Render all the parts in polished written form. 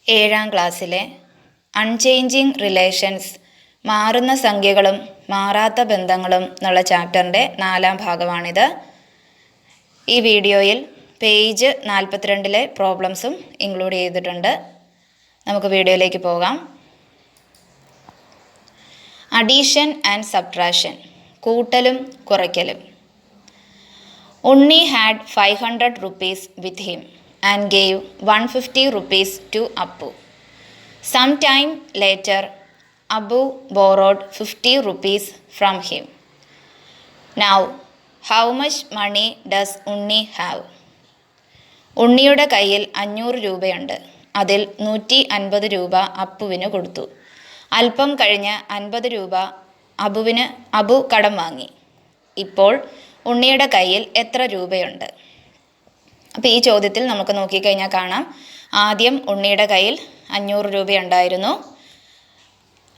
ഏഴാം ക്ലാസ്സിലെ unchanging relations, മാറുന്ന സംഖ്യകളും മാറാത്ത ബന്ധങ്ങളും എന്നുള്ള ചാപ്റ്ററിൻ്റെ 4ാം ഭാഗമാണിത്. ഈ വീഡിയോയിൽ പേജ് 42 പ്രോബ്ലംസും ഇൻക്ലൂഡ് ചെയ്തിട്ടുണ്ട്. നമുക്ക് വീഡിയോയിലേക്ക് പോകാം. അഡീഷൻ ആൻഡ് സബ്ട്രാക്ഷൻ, കൂട്ടലും കുറയ്ക്കലും. Unni had 500 rupees with him and gave 150 rupees to Appu. Some time later, Appu borrowed 50 rupees from him. Now, how much money does Unni have? ഉണ്ണിയുടെ കയ്യിൽ 500 രൂപയുണ്ട്. അതിൽ 150 രൂപ അപ്പുവിന് കൊടുത്തു. അല്പം കഴിഞ്ഞ് 50 രൂപ അബു കടം വാങ്ങി. ഇപ്പോൾ ഉണ്ണിയുടെ കയ്യിൽ എത്ര രൂപയുണ്ട്? അപ്പോൾ ഈ ചോദ്യത്തിൽ നമുക്ക് നോക്കിക്കഴിഞ്ഞാൽ കാണാം, ആദ്യം ഉണ്ണിയുടെ കയ്യിൽ 500 രൂപയുണ്ടായിരുന്നു.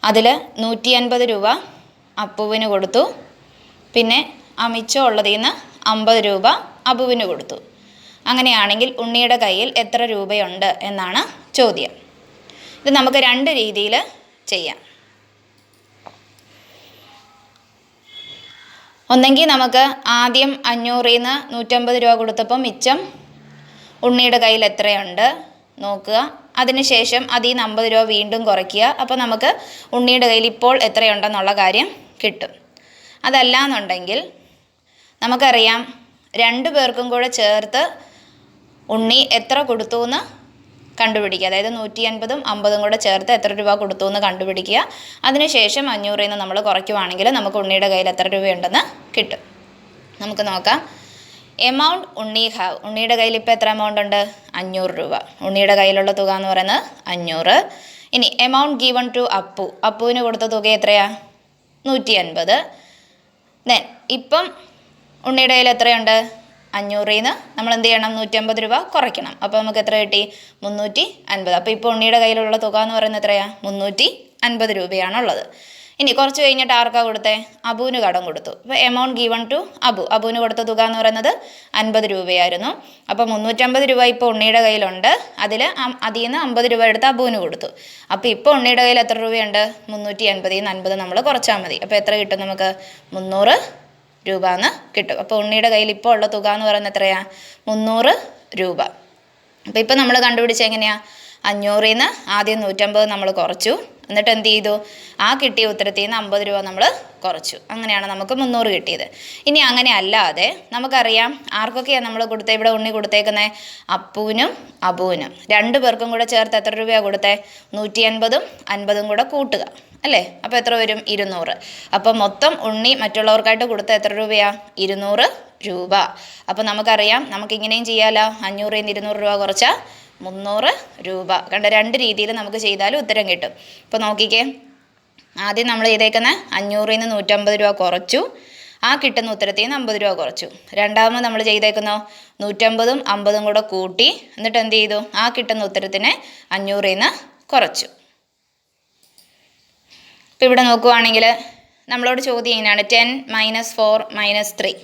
അതിൽ 150 രൂപ അപ്പുവിന് കൊടുത്തു. പിന്നെ മിച്ചമുള്ളതിൽ നിന്ന് 50 രൂപ അബുവിന് കൊടുത്തു. അങ്ങനെയാണെങ്കിൽ ഉണ്ണിയുടെ കയ്യിൽ എത്ര രൂപയുണ്ട് എന്നാണ് ചോദ്യം. ഇത് നമുക്ക് 2 രീതിയിൽ ചെയ്യാം. ഒന്നെങ്കിൽ നമുക്ക് ആദ്യം 500ൽ നിന്ന് 150 രൂപ കൊടുത്തപ്പോൾ മിച്ചം ഉണ്ണിയുടെ കയ്യിൽ എത്രയുണ്ട് നോക്കുക. അതിനുശേഷം അതിൽ നിന്ന് 50 രൂപ വീണ്ടും കുറയ്ക്കുക. അപ്പോൾ നമുക്ക് ഉണ്ണിയുടെ കയ്യിൽ ഇപ്പോൾ എത്രയുണ്ടെന്നുള്ള കാര്യം കിട്ടും. അതല്ല എന്നുണ്ടെങ്കിൽ നമുക്കറിയാം, 2 പേർക്കും കൂടെ ചേർത്ത് ഉണ്ണി എത്ര കൊടുത്തു എന്ന് കണ്ടുപിടിക്കുക. അതായത് 150ഉം 50ഉം കൂടെ ചേർത്ത് എത്ര രൂപ കൊടുത്തു എന്ന് കണ്ടുപിടിക്കുക. അതിനുശേഷം 500ൽ നിന്ന് നമ്മൾ കുറയ്ക്കുവാണെങ്കിൽ നമുക്ക് ഉണ്ണിയുടെ കയ്യിൽ എത്ര രൂപയുണ്ടെന്ന് കിട്ടും. നമുക്ക് നോക്കാം. എമൗണ്ട് ഉണ്ണി ഹാവ്, ഉണ്ണിയുടെ കയ്യിൽ ഇപ്പോൾ എത്ര എമൗണ്ട് ഉണ്ട്? 500 രൂപ. ഉണ്ണിയുടെ കയ്യിലുള്ള തുക എന്ന് പറയുന്നത് 500. ഇനി എമൗണ്ട് ഗീവൺ ടു അപ്പു, അപ്പുവിന് കൊടുത്ത തുക എത്രയാ? 150. ദെൻ ഇപ്പം ഉണ്ണിയുടെ കയ്യിൽ എത്രയുണ്ട്? 500ൽ നിന്ന് നമ്മൾ എന്ത് ചെയ്യണം? 150 രൂപ കുറയ്ക്കണം. അപ്പോൾ നമുക്ക് എത്ര കിട്ടി? 350. അപ്പോൾ ഇപ്പോൾ ഉണ്ണിയുടെ കയ്യിലുള്ള തുക എന്ന് പറയുന്നത് എത്രയാണ്? 350 രൂപയാണുള്ളത്. ഇനി കുറച്ച് കഴിഞ്ഞിട്ട് ആർക്കാ കൊടുത്തേ? അബുവിന് കടം കൊടുത്തു. അപ്പോൾ എമൗണ്ട് ഗീവൺ ടു അബുവിന് കൊടുത്ത തുക എന്ന് പറയുന്നത് 50 രൂപയായിരുന്നു. അപ്പോൾ 350 രൂപ ഇപ്പോൾ ഉണ്ണിയുടെ കയ്യിലുണ്ട്. അതിൽ നിന്ന് 50 രൂപ എടുത്ത് അബുവിന് കൊടുത്തു. അപ്പോൾ ഇപ്പോൾ ഉണ്ണിയുടെ കയ്യിൽ എത്ര രൂപയുണ്ട്? 350ൽ നിന്ന് 50 നമ്മൾ കുറച്ചാൽ മതി. അപ്പോൾ എത്ര കിട്ടും നമുക്ക്? 300 രൂപ എന്ന് കിട്ടും. അപ്പോൾ ഉണ്ണിയുടെ കയ്യിൽ ഇപ്പോൾ ഉള്ള തുക എന്ന് പറയുന്നത് എത്രയാണ്? 300 രൂപ. അപ്പോൾ ഇപ്പോൾ നമ്മൾ കണ്ടുപിടിച്ച എങ്ങനെയാണ്? 500ൽ നിന്ന് ആദ്യം 150 നമ്മൾ കുറച്ചു. എന്നിട്ട് എന്ത് ചെയ്തു? ആ കിട്ടിയ ഉത്തരത്തിൽ നിന്ന് 50 രൂപ നമ്മൾ കുറച്ചു. അങ്ങനെയാണ് നമുക്ക് 300 കിട്ടിയത്. ഇനി അങ്ങനെ അല്ലാതെ നമുക്കറിയാം ആർക്കൊക്കെയാണ് നമ്മൾ കൊടുത്തത്? ഇവിടെ ഉണ്ണി കൊടുത്തേക്കുന്നത് അപ്പുവിനും അബുവിനും. 2 പേർക്കും കൂടെ ചേർത്ത് എത്ര രൂപയാണ് കൊടുത്തത്? 150ഉം 50ഉം കൂടെ കൂട്ടുക അല്ലേ? അപ്പോൾ എത്ര വരും? 200. അപ്പോൾ മൊത്തം ഉണ്ണി മറ്റുള്ളവർക്കായിട്ട് കൊടുത്ത എത്ര രൂപയാണ്? 200 രൂപ. അപ്പോൾ നമുക്കറിയാം, നമുക്കിങ്ങനെയും ചെയ്യാമല്ലോ. 500ൽ നിന്ന് 200 രൂപ കുറച്ചാൽ 300 രൂപ. കണ്ട, 2 രീതിയിൽ നമുക്ക് ചെയ്താലും ഉത്തരം കിട്ടും. ഇപ്പോൾ നോക്കിക്കേ, ആദ്യം നമ്മൾ ചെയ്തേക്കുന്നത് 500ൽ നിന്ന് 150 രൂപ കുറച്ചു. ആ കിട്ടുന്ന ഉത്തരത്തിൽ നിന്ന് 50 രൂപ കുറച്ചു. രണ്ടാമത് നമ്മൾ ചെയ്തേക്കുന്നോ 150ഉം 50ഉം കൂടെ കൂട്ടി. എന്നിട്ട് എന്ത് ചെയ്തു? ആ കിട്ടുന്ന ഉത്തരത്തിനെ 500ൽ നിന്ന് കുറച്ചു. ഇപ്പോൾ ഇവിടെ നോക്കുവാണെങ്കിൽ നമ്മളോട് ചോദ്യം ഇങ്ങനെയാണ്, 10 - 4 - 3.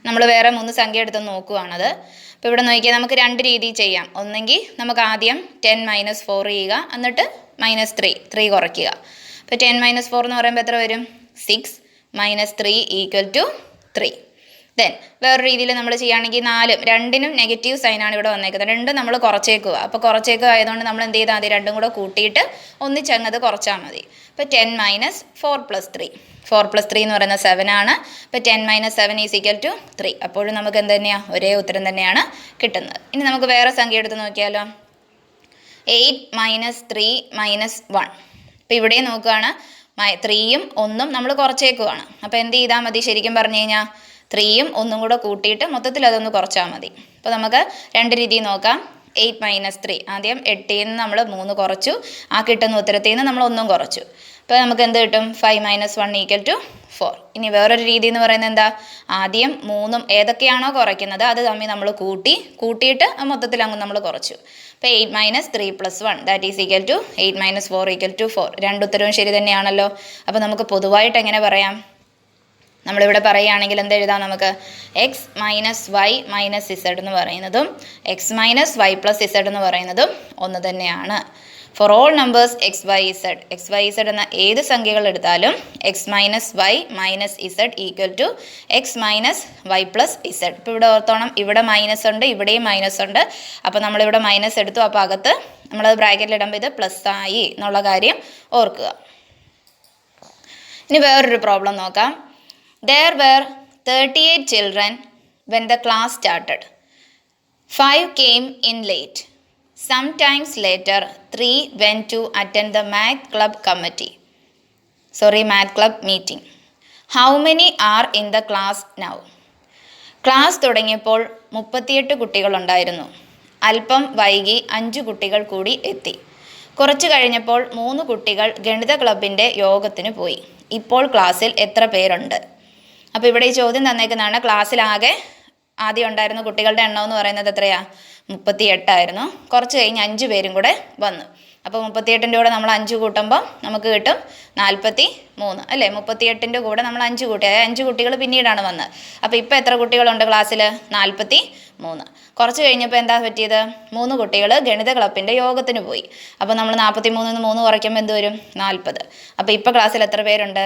നമ്മൾ വേറെ 3 സംഖ്യ എടുത്ത് നോക്കുവാണത്. അപ്പോൾ ഇവിടെ നോക്കിയാൽ നമുക്ക് 2 രീതിയിൽ ചെയ്യാം. ഒന്നെങ്കിൽ നമുക്ക് ആദ്യം 10 - 4 ചെയ്യുക, എന്നിട്ട് -3 കുറയ്ക്കുക. അപ്പോൾ 10 - 4 എന്ന് പറയുമ്പോൾ എത്ര വരും? 6 - 3 = 3. ദെൻ വേറൊരു രീതിയിൽ നമ്മൾ ചെയ്യുകയാണെങ്കിൽ 2നും നെഗറ്റീവ് സൈനാണ് ഇവിടെ വന്നേക്കുന്നത്. 2 നമ്മൾ കുറച്ചേക്കുക. അപ്പോൾ കുറച്ചേക്കുക ആയതുകൊണ്ട് നമ്മൾ എന്ത് ചെയ്താൽ മതി? 2ഉം കൂടെ കൂട്ടിയിട്ട് ഒന്നിച്ചങ്ങത് കുറച്ചാൽ മതി. അപ്പോൾ 10 - 4 + 3. 4 + 3 എന്ന് പറയുന്നത് 7 ആണ്. അപ്പോൾ 10 - 7 = 3. അപ്പോഴും നമുക്ക് എന്ത് തന്നെയാണ്? ഒരേ ഉത്തരം തന്നെയാണ് കിട്ടുന്നത്. ഇനി നമുക്ക് വേറെ സംഖ്യ എടുത്ത് നോക്കിയാലോ. 8 - 3 - 1. അപ്പോൾ ഇവിടെ നോക്കുകയാണ്, 3യും 1ഉം നമ്മൾ കുറച്ചേക്കുവാണ്. അപ്പോൾ എന്ത് ചെയ്താൽ മതി? ശരിക്കും പറഞ്ഞു കഴിഞ്ഞാൽ 3യും 1ഉം കൂടെ കൂട്ടിയിട്ട് മൊത്തത്തിൽ അതൊന്ന് കുറച്ചാൽ മതി. അപ്പോൾ നമുക്ക് 2 രീതിയിൽ നോക്കാം. 8 - 3, ആദ്യം 8ൽ നിന്ന് നമ്മൾ 3 കുറച്ചു. ആ കിട്ടുന്ന ഉത്തരത്തിൽ നിന്ന് നമ്മൾ 1ഉം കുറച്ചു. അപ്പോൾ നമുക്ക് എന്ത് കിട്ടും? 5 - 1 = 4. ഇനി വേറൊരു രീതി എന്ന് പറയുന്നത് എന്താ? ആദ്യം 3ഉം ഏതൊക്കെയാണോ കുറയ്ക്കുന്നത് അത് തമ്മിൽ നമ്മൾ കൂട്ടിയിട്ട് മൊത്തത്തിൽ അങ്ങ് നമ്മൾ കുറച്ചു. അപ്പോൾ 8 - 3 + 1 = 8 - 4 = 4. 2 ഉത്തരവും ശരി തന്നെയാണല്ലോ. അപ്പോൾ നമുക്ക് പൊതുവായിട്ട് എങ്ങനെ പറയാം? നമ്മളിവിടെ പറയുകയാണെങ്കിൽ എന്ത് എഴുതാം നമുക്ക്? X minus Y minus Z എന്ന് പറയുന്നതും X minus Y plus Z എന്ന് പറയുന്നതും ഒന്ന് തന്നെയാണ്. For all numbers X Y Z എന്ന ഏത് സംഖ്യകൾ എടുത്താലും X minus Y minus Z equal to X minus Y plus Z. ഇപ്പോൾ ഇവിടെ ഓർത്തോണം, ഇവിടെ മൈനസ് ഉണ്ട്, ഇവിടെയും മൈനസ് ഉണ്ട്. അപ്പോൾ നമ്മളിവിടെ മൈനസ് എടുത്തു, അപ്പോൾ അകത്ത് നമ്മളത് ബ്രാക്കറ്റിൽ ഇടുമ്പോൾ ഇത് പ്ലസ് ആയി എന്നുള്ള കാര്യം ഓർക്കുക. ഇനി വേറൊരു പ്രോബ്ലം നോക്കാം. There were 38 children when the class started. 5 came in late. Sometimes later, 3 went to attend the math club meeting. How many are in the class now? Class തുടങ്ങിയപ്പോൾ 38 കുട്ടികളുണ്ടായിരുന്നു. അല്പം വൈകി 5 കുട്ടികൾ കൂടി എത്തി. കുറച്ചു കഴിഞ്ഞപ്പോൾ 3 കുട്ടികൾ ഗണിത ക്ലബിൻ്റെ യോഗത്തിന് പോയി. ഇപ്പോൾ ക്ലാസ്സിൽ എത്ര പേരുണ്ട്? അപ്പോൾ ഇവിടെ ഈ ചോദ്യം തന്നേക്കുന്നതാണ്. ക്ലാസ്സിലാകെ ആദ്യം ഉണ്ടായിരുന്ന കുട്ടികളുടെ എണ്ണം എന്ന് പറയുന്നത് എത്രയാ? 38 കുറച്ച് കഴിഞ്ഞ് 5 പേരും കൂടെ വന്നു. അപ്പോൾ 38ൻ്റെ കൂടെ നമ്മൾ 5 കൂട്ടുമ്പോൾ നമുക്ക് കിട്ടും 43 അല്ലേ? 38ൻ്റെ കൂടെ നമ്മൾ 5 കൂട്ടി, അതായത് 5 കുട്ടികൾ പിന്നീടാണ് വന്നത്. അപ്പോൾ ഇപ്പോൾ എത്ര കുട്ടികളുണ്ട് ക്ലാസ്സിൽ? 43. കുറച്ച് കഴിഞ്ഞപ്പോൾ എന്താ പറ്റിയത്? 3 കുട്ടികൾ ഗണിത ക്ലബിൻ്റെ യോഗത്തിന് പോയി. അപ്പോൾ നമ്മൾ 43 3 കുറയ്ക്കുമ്പോൾ എന്ത് വരും? 40. അപ്പോൾ ഇപ്പോൾ ക്ലാസ്സിൽ എത്ര പേരുണ്ട്?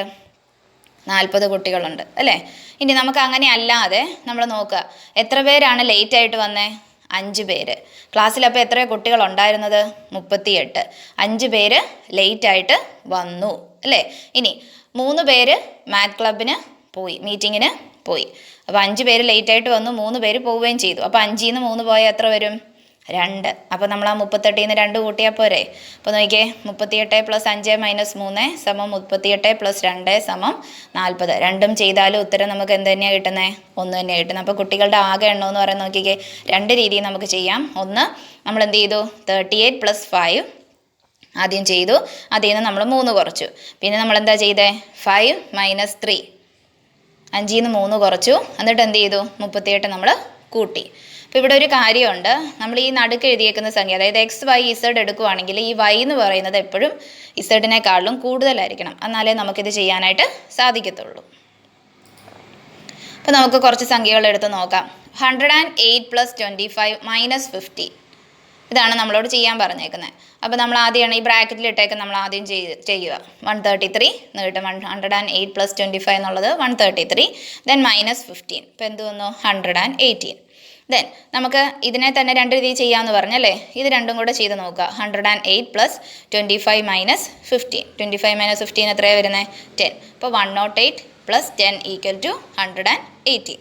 40 കുട്ടികളുണ്ട് അല്ലേ? ഇനി നമുക്ക് അങ്ങനെ അല്ലാതെ നമ്മൾ നോക്കുക, എത്ര പേരാണ് ലേറ്റ് ആയിട്ട് വന്നേ? 5 പേര്. ക്ലാസ്സിലപ്പോൾ എത്ര കുട്ടികളുണ്ടായിരുന്നത്? 38. 5 പേര് ലേറ്റ് ആയിട്ട് വന്നു അല്ലേ? ഇനി 3 പേര് മാത്ത് ക്ലബിന് പോയി, മീറ്റിങ്ങിന് പോയി. അപ്പോൾ 5 പേര് ലേറ്റ് ആയിട്ട് വന്നു, 3 പേര് പോവുകയും ചെയ്തു. അപ്പോൾ 5ൽ നിന്ന് 3 പോയാൽ എത്ര വരും? 2. അപ്പോൾ നമ്മൾ ആ 38ൽ നിന്ന് 2 കൂട്ടിയാൽ പോരെ? അപ്പോൾ നോക്കിയേ, 38 + 5 - 3 = 38 + 2 = 40. രണ്ടും ചെയ്താലും ഉത്തരം നമുക്ക് എന്ത് തന്നെയാണ് കിട്ടുന്നത്? 1 തന്നെയാണ് കിട്ടുന്നത്. അപ്പോൾ കുട്ടികളുടെ ആകെ എണ്ണം എന്ന് പറയുന്നത് നോക്കിക്കേ, 2 രീതിയിൽ നമുക്ക് ചെയ്യാം. ഒന്ന്, നമ്മൾ എന്ത് ചെയ്തു? 38 + 5 ആദ്യം ചെയ്തു, അതിൽ നിന്ന് നമ്മൾ 3 കുറച്ചു. പിന്നെ നമ്മൾ എന്താ ചെയ്തേ? 5 - 3, 5ൽ നിന്ന് 3 കുറച്ചു, എന്നിട്ട് എന്ത് ചെയ്തു? 38 നമ്മൾ കൂട്ടി. അപ്പോൾ ഇവിടെ ഒരു കാര്യമുണ്ട്, നമ്മൾ ഈ നടുക്ക് എഴുതിയേക്കുന്ന സംഖ്യ, അതായത് എക്സ് വൈ ഇസഡ് എടുക്കുകയാണെങ്കിൽ ഈ വൈ എന്ന് പറയുന്നത് എപ്പോഴും ഇസഡിനേക്കാളും കൂടുതലായിരിക്കണം, എന്നാലേ നമുക്കിത് ചെയ്യാനായിട്ട് സാധിക്കത്തുള്ളൂ. അപ്പോൾ നമുക്ക് കുറച്ച് സംഖ്യകൾ എടുത്ത് നോക്കാം. 108 + 25 - 50 ഇതാണ് നമ്മളോട് ചെയ്യാൻ പറഞ്ഞേക്കുന്നത്. അപ്പോൾ നമ്മൾ ആദ്യമാണ് ഈ ബ്രാക്കറ്റിൽ ഇട്ടേക്ക് നമ്മൾ ആദ്യം ചെയ്യുക. 133 എന്ന് കിട്ടും. 108 + 25 എന്നുള്ളത് 133, ദെൻ -15. ഇപ്പോൾ എന്ത് വന്നു? 118. ദെൻ നമുക്ക് ഇതിനെ തന്നെ 2 രീതിയിൽ ചെയ്യാമെന്ന് പറഞ്ഞല്ലേ, ഇത് രണ്ടും കൂടെ ചെയ്ത് നോക്കുക. 108 + 25 - 15. 25 - 15 എത്രയാണ് വരുന്നത്? 10. അപ്പോൾ 108 + 10 = 118.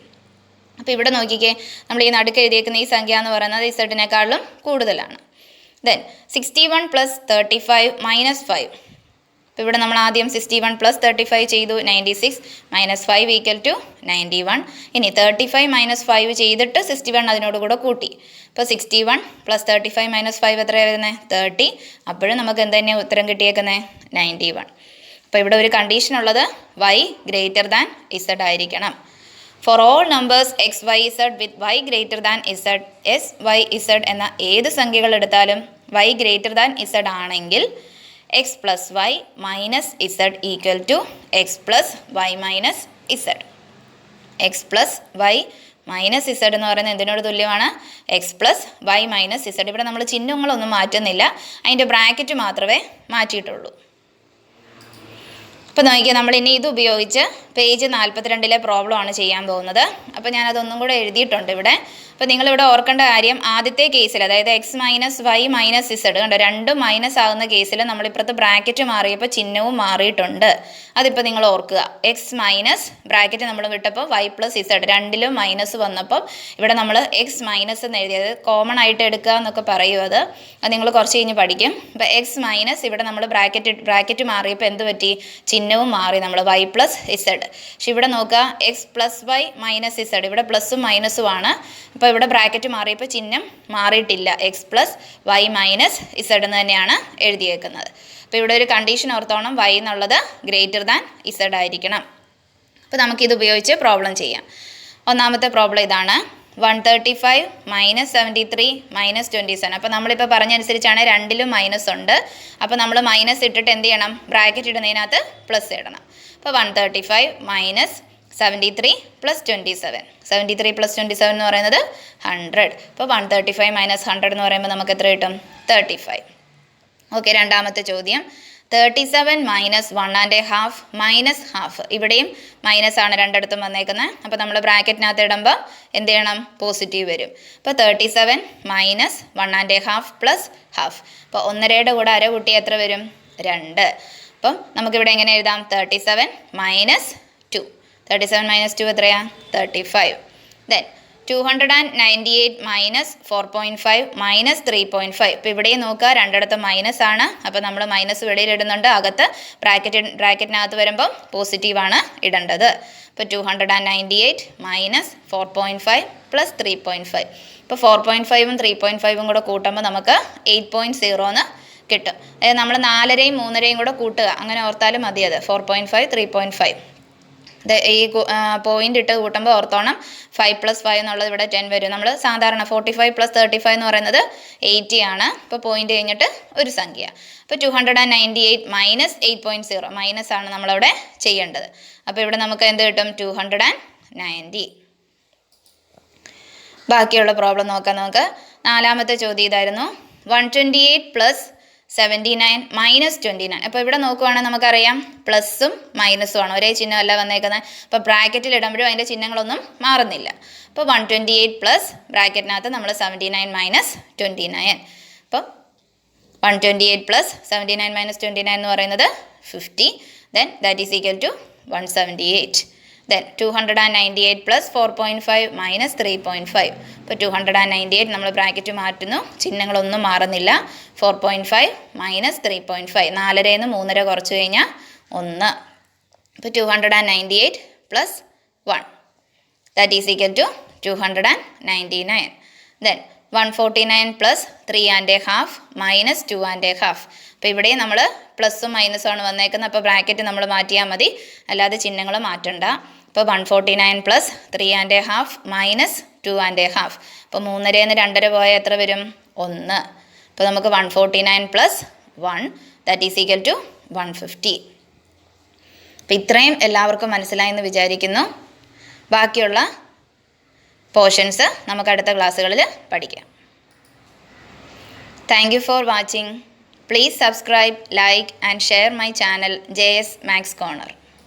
അപ്പോൾ ഇവിടെ നോക്കിക്കേ, നമ്മൾ ഈ നടുക്ക് എഴുതിയേക്കുന്ന ഈ സംഖ്യ എന്ന് പറയുന്നത് ഇസഡിനേക്കാളും കൂടുതലാണ്. ദെൻ 61 + 35 - 5. അപ്പോൾ ഇവിടെ നമ്മൾ ആദ്യം 61 + 35 ചെയ്തു, 96 - 5 = 91. ഇനി 35 - 5 ചെയ്തിട്ട് 61 അതിനോട് കൂടെ കൂട്ടി. ഇപ്പോൾ 61 + 35 - 5 എത്രയാണ് വരുന്നത്? 30. അപ്പോഴും നമുക്ക് എന്ത് തന്നെയാണ് ഉത്തരം കിട്ടിയേക്കുന്നത്? 91. അപ്പോൾ ഇവിടെ ഒരു കണ്ടീഷൻ ഉള്ളത്, y > z ആയിരിക്കണം. For all numbers X Y Z with y > z, X Y Z എന്ന ഏത് സംഖ്യകൾ എടുത്താലും y > z ആണെങ്കിൽ x + y - z = x + y - z. x + y - z എന്ന് പറയുന്നത് എന്തിനോട് തുല്യമാണ്? x + y - z. ഇവിടെ നമ്മൾ ചിഹ്നങ്ങളൊന്നും മാറ്റുന്നില്ല, അതിൻ്റെ ബ്രാക്കറ്റ് മാത്രമേ മാറ്റിയിട്ടുള്ളൂ. അപ്പോൾ നോക്കിയാൽ നമ്മൾ ഇനി ഇത് ഉപയോഗിച്ച് പേജ് 42 പ്രോബ്ലം ആണ് ചെയ്യാൻ പോകുന്നത്. അപ്പോൾ ഞാനതൊന്നും കൂടെ എഴുതിയിട്ടുണ്ട് ഇവിടെ. അപ്പോൾ നിങ്ങളിവിടെ ഓർക്കേണ്ട കാര്യം, ആദ്യത്തെ കേസിൽ അതായത് X minus Y minus Z കണ്ടോ, രണ്ടും മൈനസ് ആകുന്ന കേസിൽ നമ്മളിപ്പുറത്ത് ബ്രാക്കറ്റ് മാറിയപ്പോൾ ചിഹ്നവും മാറിയിട്ടുണ്ട്. അതിപ്പോൾ നിങ്ങൾ ഓർക്കുക. എക്സ് മൈനസ് ബ്രാക്കറ്റ് നമ്മൾ വിട്ടപ്പോൾ വൈ പ്ലസ് ഇസഡ് രണ്ടിലും മൈനസ് വന്നപ്പോൾ ഇവിടെ നമ്മൾ എക്സ് മൈനസ് എന്ന് എഴുതിയത് കോമൺ ആയിട്ട് എടുക്കുക എന്നൊക്കെ പറയും. അത് നിങ്ങൾ കുറച്ച് കഴിഞ്ഞ് പഠിക്കും. അപ്പോൾ എക്സ് മൈനസ് ഇവിടെ നമ്മൾ ബ്രാക്കറ്റ് മാറിയപ്പോൾ എന്ത് പറ്റി? ചിഹ്നവും മാറി, നമ്മൾ വൈ പ്ലസ് ഇസഡ്. പക്ഷെ ഇവിടെ നോക്കുക, X plus Y minus Z, ഇവിടെ പ്ലസും മൈനസും ആണ്. അപ്പോൾ ഇവിടെ ബ്രാക്കറ്റ് മാറിയപ്പോൾ ചിഹ്നം മാറിയിട്ടില്ല, X plus Y minus Z എന്ന് തന്നെയാണ് എഴുതിയേക്കുന്നത്. അപ്പോൾ ഇവിടെ ഒരു കണ്ടീഷൻ ഓർത്തോണം, വൈ എന്നുള്ളത് > ഇസഡ് ആയിരിക്കണം. അപ്പോൾ നമുക്കിത് ഉപയോഗിച്ച് പ്രോബ്ലം ചെയ്യാം. ഒന്നാമത്തെ പ്രോബ്ലം ഇതാണ്. 135 - 73 - 27. അപ്പോൾ നമ്മളിപ്പോൾ പറഞ്ഞനുസരിച്ചാണ് രണ്ടിലും മൈനസ് ഉണ്ട്. അപ്പോൾ നമ്മൾ മൈനസ് ഇട്ടിട്ട് എന്ത് ചെയ്യണം? ബ്രാക്കറ്റ് ഇടുന്നതിനകത്ത് പ്ലസ് ഇടണം. അപ്പോൾ 135 - 73 പ്ലസ് 27. 73 പ്ലസ് 27 എന്ന് പറയുന്നത് 100. അപ്പോൾ 135 മൈനസ് 100 എന്ന് പറയുമ്പോൾ നമുക്ക് എത്ര കിട്ടും? 35. ഓക്കെ, രണ്ടാമത്തെ ചോദ്യം. 37 മൈനസ് 1½ മൈനസ് ഹാഫ്. ഇവിടെയും മൈനസ് ആണ് രണ്ടിടത്തും വന്നേക്കുന്നത്. അപ്പോൾ നമ്മൾ ബ്രാക്കറ്റിനകത്ത് ഇടുമ്പോൾ എന്ത് ചെയ്യണം? പോസിറ്റീവ് വരും. അപ്പോൾ 37 മൈനസ് 1½ പ്ലസ് ഹാഫ്. അപ്പോൾ 1.5യുടെ കൂടെ അര കൂട്ടി എത്ര വരും? 2. അപ്പം നമുക്കിവിടെ എങ്ങനെ എഴുതാം? 37 മൈനസ് 2. 37 മൈനസ് 2 എത്രയാ? 35. Then 298 minus 4.5 minus 3.5. ഇപ്പോൾ ഇവിടെയും നോക്കുക, രണ്ടിടത്തും മൈനസ് ആണ്. അപ്പോൾ നമ്മൾ മൈനസ് വെളിയിൽ ഇടുന്നുണ്ട്. അകത്ത് ബ്രാക്കറ്റിനകത്ത് വരുമ്പം പോസിറ്റീവാണ് ഇടേണ്ടത്. ഇപ്പോൾ 298 മൈനസ് 4.5 പ്ലസ് 3.5. ഇപ്പോൾ 4.5ഉം 3.5ഉം കൂടെ കൂട്ടുമ്പോൾ നമുക്ക് 8.0 എന്ന് കിട്ടും. അതായത് നമ്മൾ 4യും 3യും കൂടെ കൂട്ടുക, അങ്ങനെ ഓർത്താലും മതി. അത് 4.5 3.5 ഈ പോയിന്റ് ഇട്ട് കൂട്ടുമ്പോൾ ഓർത്തോണം 5 + 5 എന്നുള്ളത് ഇവിടെ 10 വരും. നമ്മൾ സാധാരണ 45 + 35 എന്ന് പറയുന്നത് 80 ആണ്. ഇപ്പോൾ പോയിന്റ് കഴിഞ്ഞിട്ട് ഒരു സംഖ്യ. അപ്പോൾ 298 മൈനസ് 8.0 മൈനസ് ആണ് നമ്മളവിടെ ചെയ്യേണ്ടത്. അപ്പോൾ ഇവിടെ നമുക്ക് എന്ത് കിട്ടും? 290. ബാക്കിയുള്ള പ്രോബ്ലം നോക്കാം നമുക്ക്. നാലാമത്തെ ചോദ്യം ഇതായിരുന്നു. 128 പ്ലസ് 79 മൈനസ് 29. അപ്പോൾ ഇവിടെ നോക്കുവാണെങ്കിൽ നമുക്കറിയാം പ്ലസ്സും മൈനസും ആണ്, ഒരേ ചിഹ്നമല്ല വന്നേക്കുന്നത്. അപ്പോൾ ബ്രാക്കറ്റിൽ ഇടുമ്പോഴും അതിൻ്റെ ചിഹ്നങ്ങളൊന്നും മാറുന്നില്ല. അപ്പോൾ 128 പ്ലസ് ബ്രാക്കറ്റിനകത്ത് നമ്മൾ 79 മൈനസ് 29. അപ്പോൾ 128 പ്ലസ് 79 മൈനസ് 29 എന്ന് പറയുന്നത് 50. Then that is equal to 178. Then 298 plus 4.5 minus 3.5. ഇപ്പോൾ 298 നമ്മൾ ബ്രാക്കറ്റ് മാറ്റുന്നു, ചിഹ്നങ്ങളൊന്നും മാറുന്നില്ല. 4.5 മൈനസ് 3.5. 4-ന്ന് 3 കുറച്ച് കഴിഞ്ഞാൽ 1. ഇപ്പോൾ 298 plus 1 that is equal to 299. Then 149 plus 3½ minus 2½ അപ്പോൾ ഇവിടെ നമ്മൾ പ്ലസ്സും മൈനസും ആണ് വന്നേക്കുന്നത്. അപ്പോൾ ബ്രാക്കറ്റ് നമ്മൾ മാറ്റിയാൽ മതി, അല്ലാതെ ചിഹ്നങ്ങൾ മാറ്റണ്ട. അപ്പോൾ 149 പ്ലസ് 3½ മൈനസ് 2½ അപ്പോൾ 3-ന്ന് 2 പോയാൽ എത്ര വരും? 1. അപ്പോൾ നമുക്ക് 149 plus 1 that is equal to 150. അപ്പോൾ ഇത്രയും എല്ലാവർക്കും മനസ്സിലായെന്ന് വിചാരിക്കുന്നു. ബാക്കിയുള്ള പോർഷൻസ് നമുക്ക് അടുത്ത ക്ലാസ്സുകളിൽ പഠിക്കാം. Thank you for watching. Please subscribe, like and share my channel JS Max Corner.